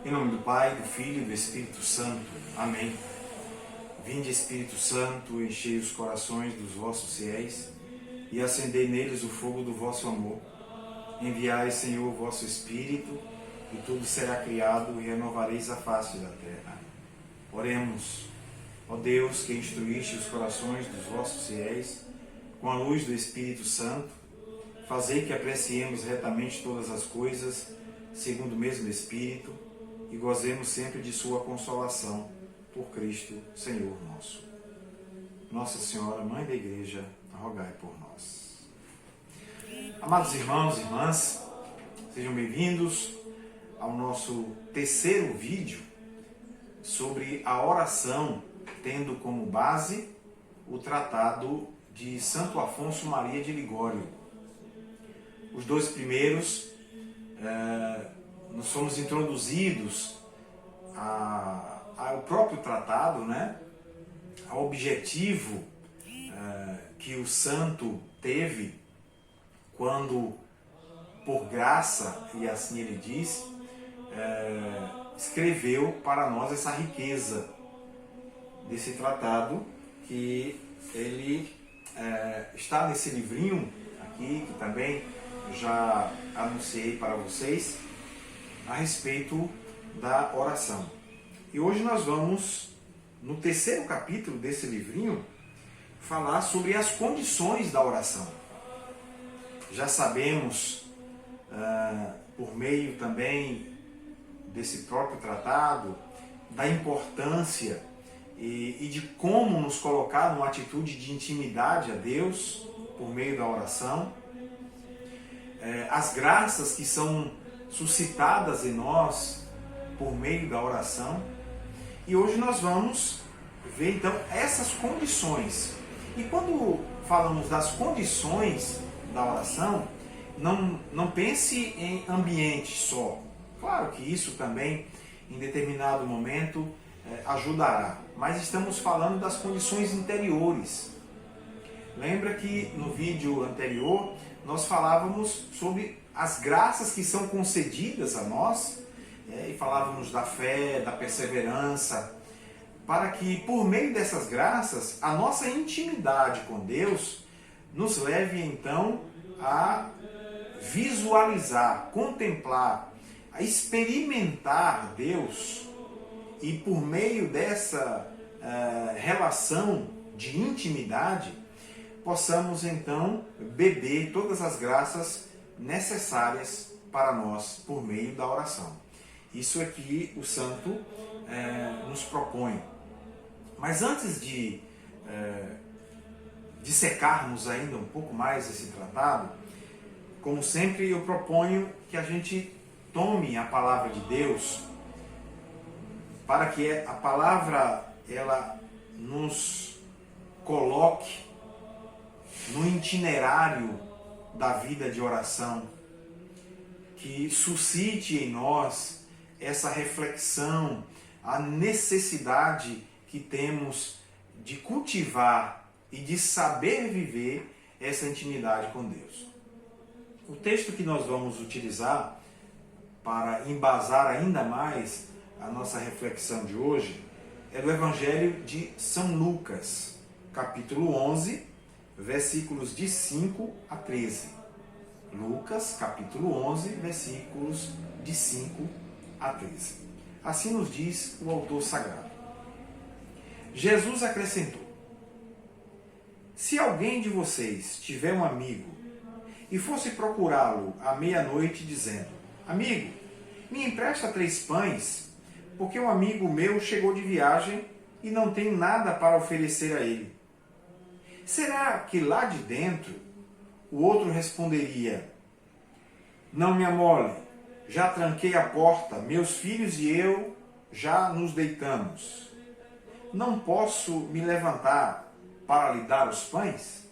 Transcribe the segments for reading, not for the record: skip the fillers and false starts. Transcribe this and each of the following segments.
Em nome do Pai, do Filho e do Espírito Santo. Amém. Vinde, Espírito Santo, enchei os corações dos vossos fiéis e acendei neles o fogo do vosso amor. Enviai, Senhor, o vosso Espírito, e tudo será criado e renovareis a face da terra. Oremos. Ó Deus, que instruíste os corações dos vossos fiéis com a luz do Espírito Santo, fazei que apreciemos retamente todas as coisas, segundo o mesmo Espírito, e gozemos sempre de sua consolação, por Cristo, Senhor nosso. Nossa Senhora, Mãe da Igreja, rogai por nós. Amados irmãos e irmãs, sejam bem-vindos ao nosso terceiro vídeo sobre a oração, tendo como base o tratado de Santo Afonso Maria de Ligório. Os dois primeiros, nós fomos introduzidos ao próprio tratado, ao objetivo que o santo teve quando, por graça, e assim ele diz, escreveu para nós essa riqueza desse tratado, que ele está nesse livrinho aqui, que também já anunciei para vocês, a respeito da oração. E hoje nós vamos, no terceiro capítulo desse livrinho, falar sobre as condições da oração. Já sabemos, por meio também desse próprio tratado, da importância e de como nos colocar numa atitude de intimidade a Deus por meio da oração, as graças que são suscitadas em nós por meio da oração. E hoje nós vamos ver então essas condições. E quando falamos das condições da oração, não pense em ambiente só. Claro que isso também, em determinado momento, ajudará. Mas estamos falando das condições interiores. Lembra que no vídeo anterior nós falávamos sobre as graças que são concedidas a nós, e falávamos da fé, da perseverança, para que por meio dessas graças a nossa intimidade com Deus nos leve então a visualizar, contemplar, a experimentar Deus, e por meio dessa relação de intimidade possamos então beber todas as graças necessárias para nós por meio da oração. Isso é que o santo nos propõe. Mas antes de dissecarmos ainda um pouco mais esse tratado, como sempre eu proponho que a gente tome a palavra de Deus, para que a palavra ela nos coloque no itinerário da vida de oração, que suscite em nós essa reflexão, a necessidade que temos de cultivar e de saber viver essa intimidade com Deus. O texto que nós vamos utilizar para embasar ainda mais a nossa reflexão de hoje é do Evangelho de São Lucas, capítulo 11, versículos de 5 a 13. Lucas, capítulo 11, versículos de 5 a 13. Assim nos diz o autor sagrado. Jesus acrescentou: se alguém de vocês tiver um amigo e fosse procurá-lo à meia-noite dizendo: amigo, me empresta 3 pães, porque um amigo meu chegou de viagem e não tenho nada para oferecer a ele. Será que lá de dentro o outro responderia: não me amole, já tranquei a porta, meus filhos e eu já nos deitamos. Não posso me levantar para lhe dar os pães?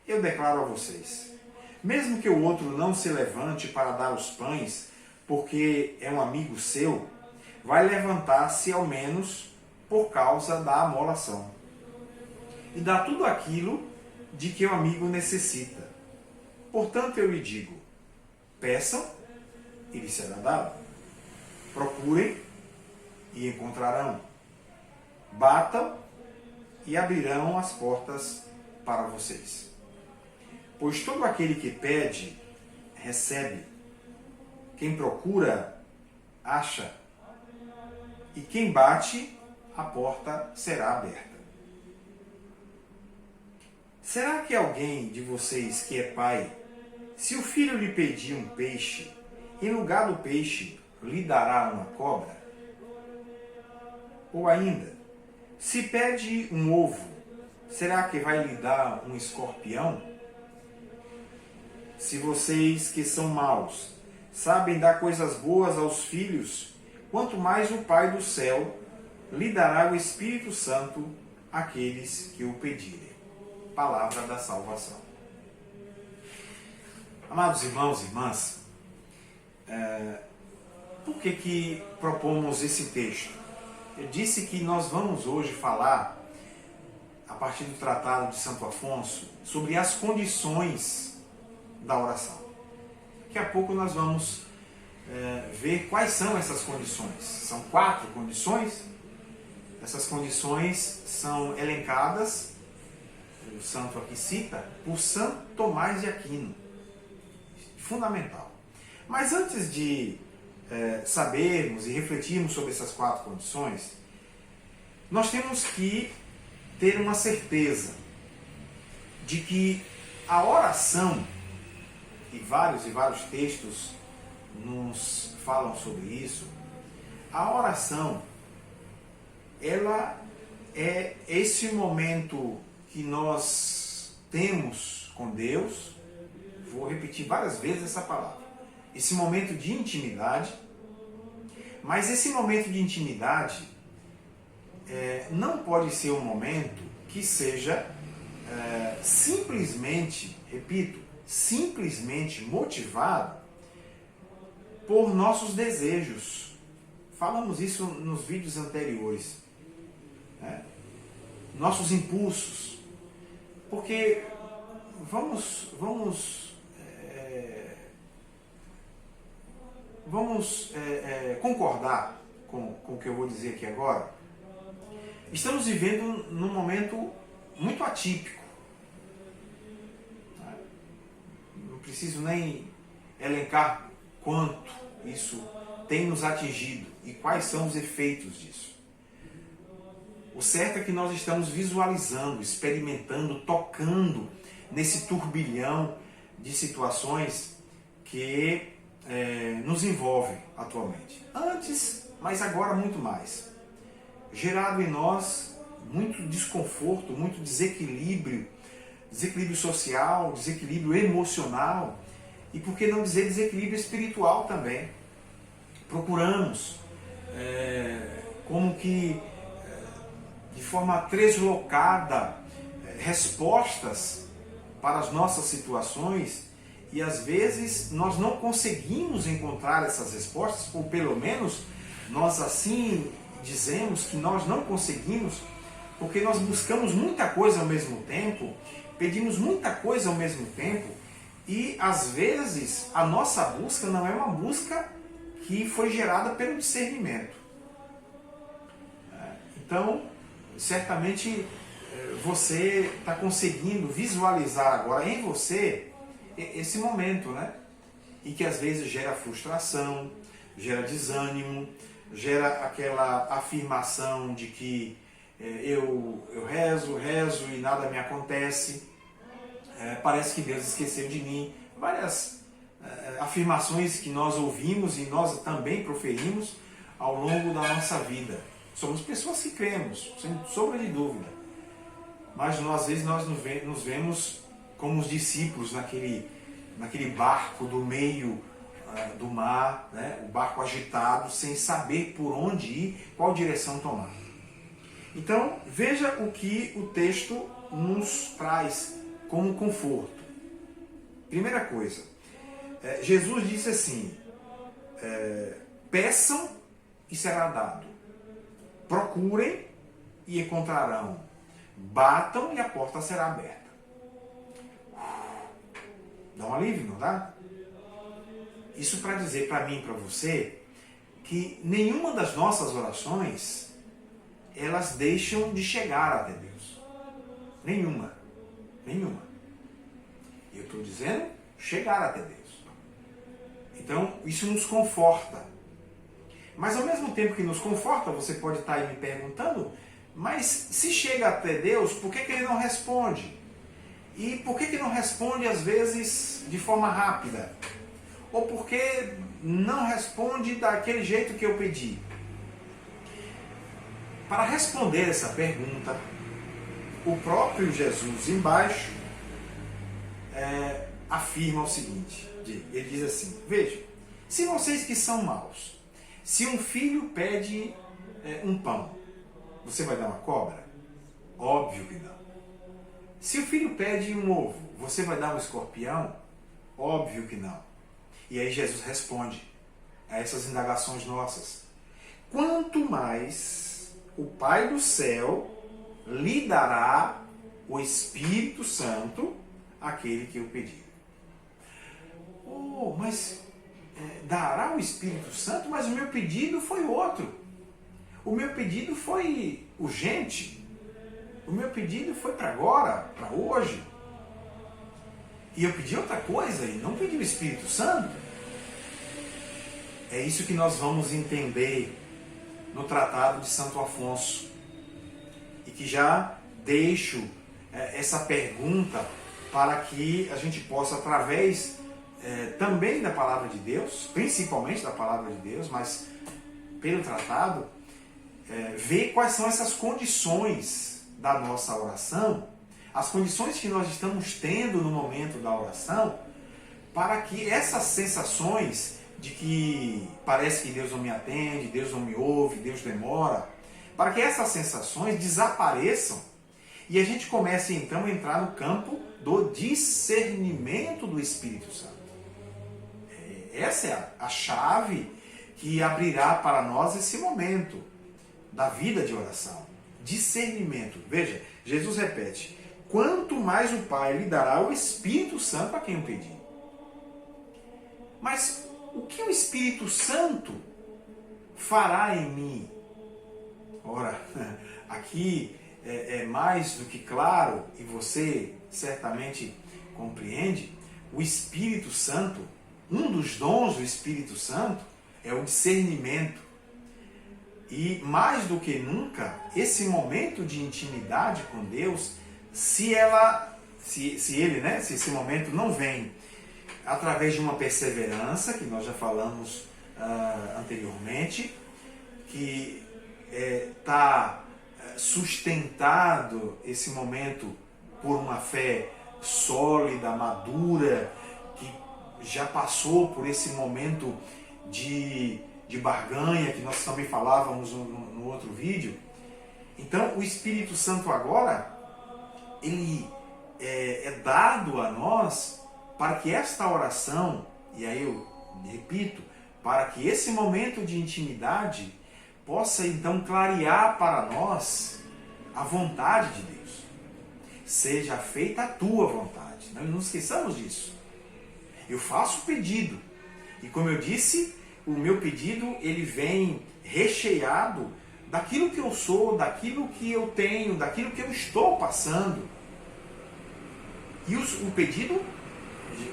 Eu declaro a vocês, mesmo que o outro não se levante para dar os pães, porque é um amigo seu, vai levantar-se ao menos por causa da amolação e dá tudo aquilo de que o amigo necessita. Portanto, eu lhe digo: peçam e lhe será dado. Procurem e encontrarão. Batam e abrirão as portas para vocês. Pois todo aquele que pede, recebe. Quem procura, acha. E quem bate, a porta será aberta. Será que alguém de vocês que é pai, se o filho lhe pedir um peixe, em lugar do peixe lhe dará uma cobra? Ou ainda, se pede um ovo, será que vai lhe dar um escorpião? Se vocês que são maus sabem dar coisas boas aos filhos, quanto mais o Pai do céu lhe dará o Espírito Santo àqueles que o pedirem. Palavra da salvação. Amados irmãos e irmãs, por que propomos esse texto? Eu disse que nós vamos hoje falar, a partir do Tratado de Santo Afonso, sobre as condições da oração. Daqui a pouco nós vamos ver quais são essas condições. São 4 condições. Essas condições são elencadas, o santo aqui cita, por São Tomás de Aquino. Fundamental. Mas antes de sabermos e refletirmos sobre essas 4 condições, nós temos que ter uma certeza de que a oração, e vários textos nos falam sobre isso, a oração, ela é esse momento que nós temos com Deus. Vou repetir várias vezes essa palavra. Esse momento de intimidade, mas esse momento de intimidade não pode ser um momento que seja simplesmente, repito, simplesmente motivado por nossos desejos. Falamos isso nos vídeos anteriores. Nossos impulsos. Porque vamos concordar com o que eu vou dizer aqui agora. Estamos vivendo num momento muito atípico. Não preciso nem elencar quanto isso tem nos atingido e quais são os efeitos disso. O certo é que nós estamos visualizando, experimentando, tocando nesse turbilhão de situações que nos envolvem atualmente. Antes, mas agora muito mais. Gerado em nós muito desconforto, muito desequilíbrio social, desequilíbrio emocional e, por que não dizer, desequilíbrio espiritual também. Procuramos, como que de forma deslocada, respostas para as nossas situações, e às vezes nós não conseguimos encontrar essas respostas, ou pelo menos nós assim dizemos que nós não conseguimos, porque nós buscamos muita coisa ao mesmo tempo, pedimos muita coisa ao mesmo tempo, e às vezes a nossa busca não é uma busca que foi gerada pelo discernimento. Então, certamente você está conseguindo visualizar agora em você esse momento, né? E que às vezes gera frustração, gera desânimo, gera aquela afirmação de que eu rezo e nada me acontece, parece que Deus esqueceu de mim. Várias afirmações que nós ouvimos e nós também proferimos ao longo da nossa vida. Somos pessoas que cremos, sem sombra de dúvida. Mas às vezes nós nos vemos como os discípulos naquele barco do meio do mar, né? O barco agitado, sem saber por onde ir, qual direção tomar. Então, veja o que o texto nos traz como conforto. Primeira coisa, Jesus disse assim, peçam e será dado, procurem e encontrarão, batam e a porta será aberta. Dá um alívio, não dá? Isso para dizer para mim e para você que nenhuma das nossas orações elas deixam de chegar até Deus. Nenhuma. Nenhuma. E eu estou dizendo chegar até Deus. Então, isso nos conforta. Mas ao mesmo tempo que nos conforta, você pode estar aí me perguntando, mas se chega até Deus, por que ele não responde? E por que não responde às vezes de forma rápida? Ou por que não responde daquele jeito que eu pedi? Para responder essa pergunta, o próprio Jesus embaixo afirma o seguinte, ele diz assim, veja, se vocês que são maus, se um filho pede um pão, você vai dar uma cobra? Óbvio que não. Se o filho pede um ovo, você vai dar um escorpião? Óbvio que não. E aí Jesus responde a essas indagações nossas. Quanto mais o Pai do céu lhe dará o Espírito Santo àquele que o pedir. Oh, mas dará o Espírito Santo? Mas o meu pedido foi outro. O meu pedido foi urgente. O meu pedido foi para agora, para hoje. E eu pedi outra coisa e não pedi o Espírito Santo. É isso que nós vamos entender no Tratado de Santo Afonso. E que já deixo essa pergunta para que a gente possa, através também da Palavra de Deus, principalmente da Palavra de Deus, mas pelo tratado, ver quais são essas condições da nossa oração, as condições que nós estamos tendo no momento da oração, para que essas sensações de que parece que Deus não me atende, Deus não me ouve, Deus demora, para que essas sensações desapareçam e a gente comece então a entrar no campo do discernimento do Espírito Santo. Essa é a chave que abrirá para nós esse momento da vida de oração. Discernimento. Veja, Jesus repete, quanto mais o Pai lhe dará o Espírito Santo a quem o pedir. Mas o que o Espírito Santo fará em mim? Ora, aqui é mais do que claro, e você certamente compreende, o Espírito Santo, um dos dons do Espírito Santo é o discernimento. E mais do que nunca, esse momento de intimidade com Deus, se esse momento não vem através de uma perseverança, que nós já falamos anteriormente, que está sustentado esse momento por uma fé sólida, madura, que já passou por esse momento de barganha, que nós também falávamos no outro vídeo. Então, o Espírito Santo agora, ele é dado a nós para que esta oração, e aí eu repito, para que esse momento de intimidade possa então clarear para nós a vontade de Deus. Seja feita a tua vontade. Não esqueçamos disso. Eu faço o pedido. E como eu disse, o meu pedido ele vem recheado daquilo que eu sou, daquilo que eu tenho, daquilo que eu estou passando. E o pedido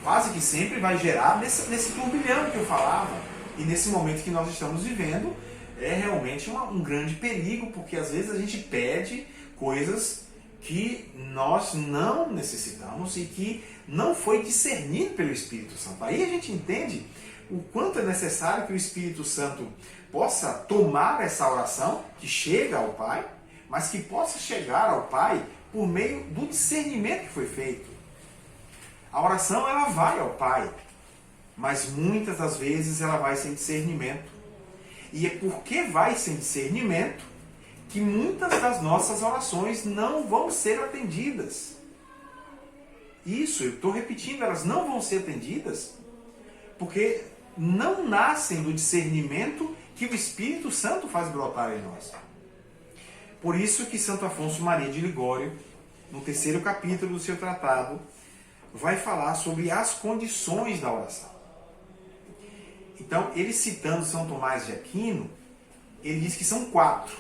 quase que sempre vai gerar nesse turbilhão que eu falava. E nesse momento que nós estamos vivendo, é realmente um grande perigo, porque às vezes a gente pede coisas que nós não necessitamos e que não foi discernido pelo Espírito Santo. Aí a gente entende o quanto é necessário que o Espírito Santo possa tomar essa oração que chega ao Pai, mas que possa chegar ao Pai por meio do discernimento que foi feito. A oração ela vai ao Pai, mas muitas das vezes ela vai sem discernimento. E é porque vai sem discernimento que muitas das nossas orações não vão ser atendidas. Isso, eu estou repetindo, elas não vão ser atendidas porque não nascem do discernimento que o Espírito Santo faz brotar em nós. Por isso que Santo Afonso Maria de Ligório, no 3º capítulo do seu tratado, vai falar sobre as condições da oração. Então, Então, ele citando São Tomás de Aquino, ele diz que são 4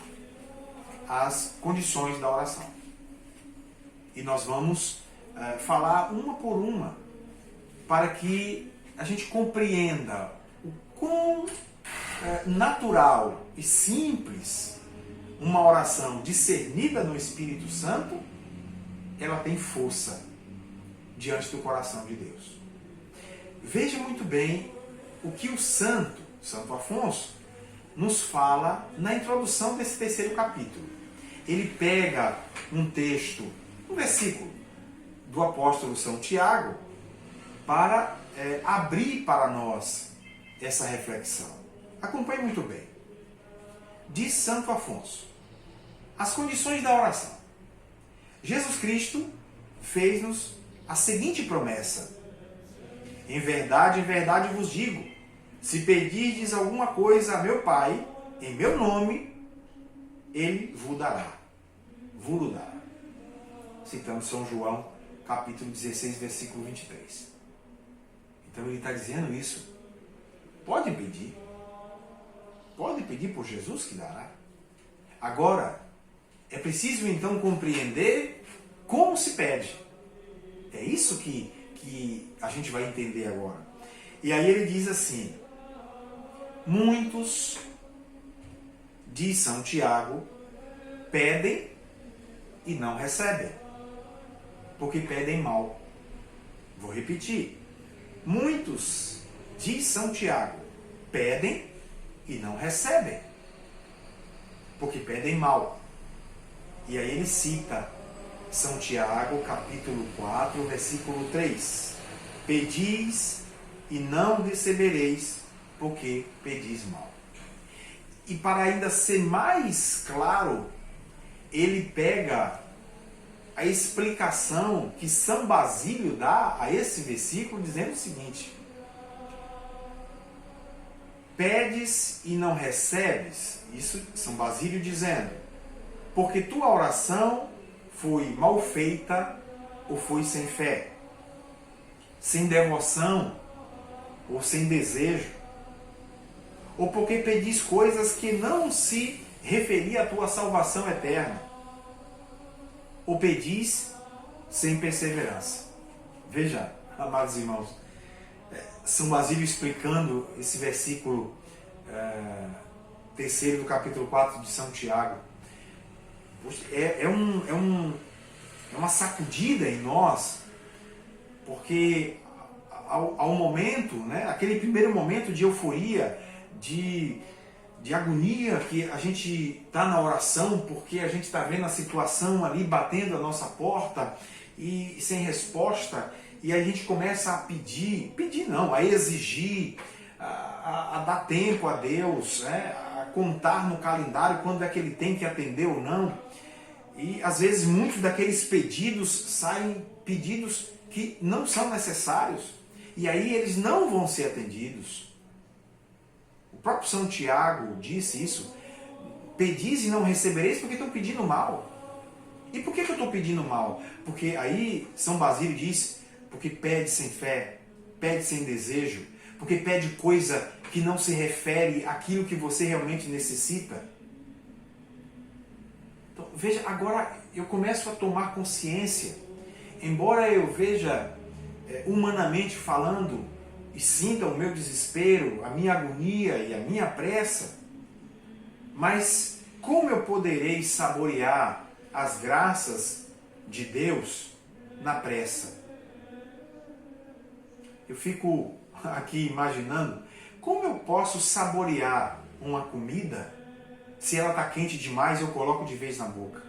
as condições da oração. E nós vamos falar uma por uma, para que a gente compreenda o quão natural e simples uma oração discernida no Espírito Santo, ela tem força diante do coração de Deus. Veja muito bem o que o Santo Afonso, nos fala na introdução desse 3º capítulo. Ele pega um texto, um versículo do apóstolo São Tiago, para abrir para nós essa reflexão. Acompanhe muito bem. Diz Santo Afonso: as condições da oração. Jesus Cristo fez-nos a seguinte promessa: em verdade vos digo, se pedirdes alguma coisa a meu Pai, em meu nome, Ele vos dará. Vos dará. Citando São João, capítulo 16, versículo 23. Então ele está dizendo isso. Pode pedir. Pode pedir por Jesus que dará. Agora, é preciso então compreender como se pede. É isso que a gente vai entender agora. E aí ele diz assim: muitos, diz São Tiago, pedem e não recebem, porque pedem mal. Vou repetir. Muitos, diz São Tiago, pedem e não recebem, porque pedem mal. E aí ele cita São Tiago, capítulo 4, versículo 3. Pedis e não recebereis, porque pedis mal. E para ainda ser mais claro, ele pega a explicação que São Basílio dá a esse versículo, dizendo o seguinte: pedes e não recebes, isso São Basílio dizendo, porque tua oração foi mal feita ou foi sem fé, sem devoção ou sem desejo, ou porque pedis coisas que não se referia à tua salvação eterna, ou pedis sem perseverança. Veja, amados irmãos, São Basílio explicando esse versículo 3º do capítulo 4 de São Tiago. É uma sacudida em nós, porque ao momento, né, aquele primeiro momento de euforia, de agonia que a gente está na oração, porque a gente está vendo a situação ali batendo a nossa porta e sem resposta, e a gente começa a a exigir, a dar tempo a Deus, né, a contar no calendário quando é que Ele tem que atender ou não. E às vezes muitos daqueles pedidos saem pedidos que não são necessários, e aí eles não vão ser atendidos. O próprio São Tiago disse isso: pedis e não recebereis porque estão pedindo mal. E por que eu estou pedindo mal? Porque aí São Basílio diz, porque pede sem fé, pede sem desejo, porque pede coisa que não se refere àquilo que você realmente necessita. Então, veja, agora eu começo a tomar consciência, embora eu veja humanamente falando e sinta o meu desespero, a minha agonia e a minha pressa, mas como eu poderei saborear as graças de Deus na pressa? Eu fico aqui imaginando como eu posso saborear uma comida se ela está quente demais e eu coloco de vez na boca.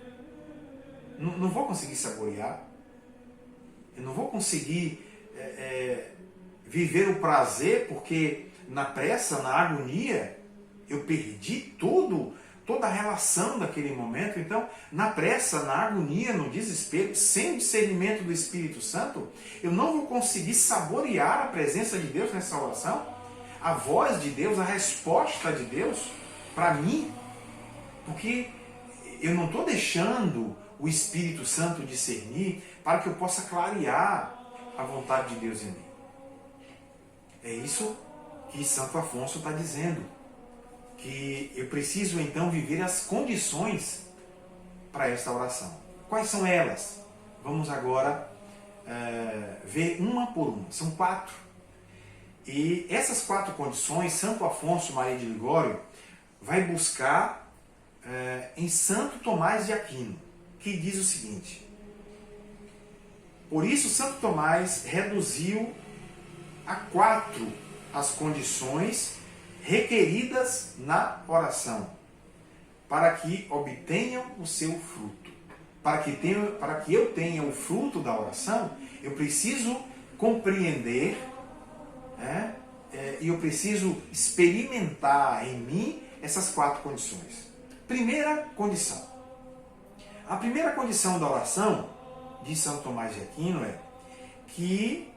Não vou conseguir saborear. Eu não vou conseguir viver o prazer, porque na pressa, na agonia, eu perdi toda a relação daquele momento. Então, na pressa, na agonia, no desespero, sem o discernimento do Espírito Santo, eu não vou conseguir saborear a presença de Deus nessa oração, a voz de Deus, a resposta de Deus para mim, porque eu não estou deixando o Espírito Santo discernir para que eu possa clarear a vontade de Deus em mim. É isso que Santo Afonso está dizendo, que eu preciso então viver as condições para esta oração. Quais são elas? Vamos agora ver uma por uma. São 4. E essas 4 condições, Santo Afonso Maria de Ligório vai buscar em Santo Tomás de Aquino, que diz o seguinte: por isso Santo Tomás reduziu a 4 as condições requeridas na oração, para que obtenham o seu fruto. Para que eu tenha o fruto da oração, eu preciso compreender, e eu preciso experimentar em mim essas 4 condições. Primeira condição. A primeira condição da oração, de São Tomás de Aquino, é que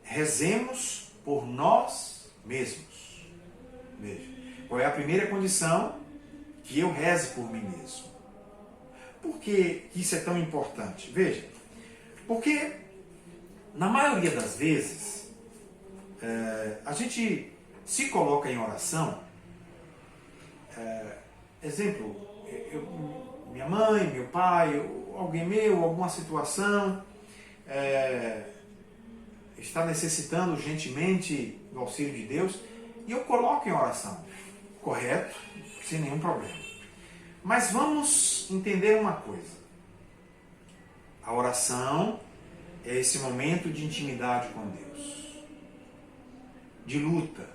rezemos por nós mesmos. Veja, qual é a primeira condição? Que eu reze por mim mesmo. Por que isso é tão importante? Veja, porque na maioria das vezes a gente se coloca em oração, exemplo, minha mãe, meu pai, alguém meu, alguma situação está necessitando urgentemente do auxílio de Deus, e eu coloco em oração, correto, sem nenhum problema. Mas vamos entender uma coisa. A oração é esse momento de intimidade com Deus, de luta.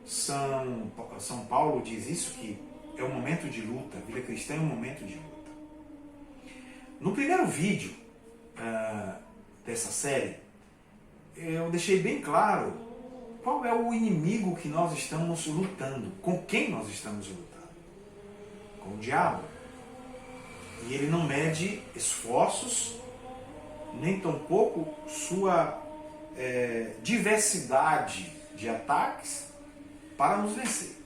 São Paulo diz isso, que é um momento de luta, a vida cristã é um momento de luta. No primeiro vídeo dessa série, eu deixei bem claro qual é o inimigo que nós estamos lutando, com quem nós estamos lutando. Com o diabo. E ele não mede esforços, nem tampouco sua diversidade de ataques para nos vencer.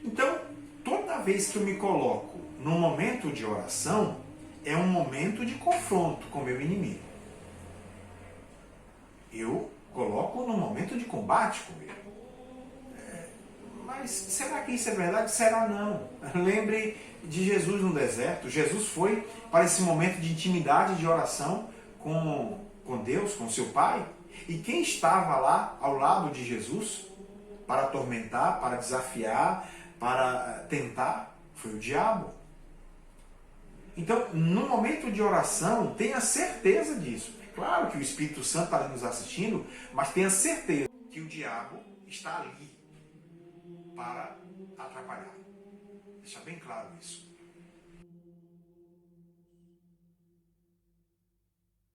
Então, toda vez que eu me coloco num momento de oração, é um momento de confronto com o meu inimigo. Eu coloco num momento de combate com ele. Mas será que isso é verdade? Será não. Lembre de Jesus no deserto. Jesus foi para esse momento de intimidade, de oração com Deus, com seu Pai. E quem estava lá ao lado de Jesus para atormentar, para desafiar, para tentar, foi o diabo. Então, no momento de oração, tenha certeza disso. É claro que o Espírito Santo está ali nos assistindo, mas tenha certeza que o diabo está ali para atrapalhar. Deixa bem claro isso.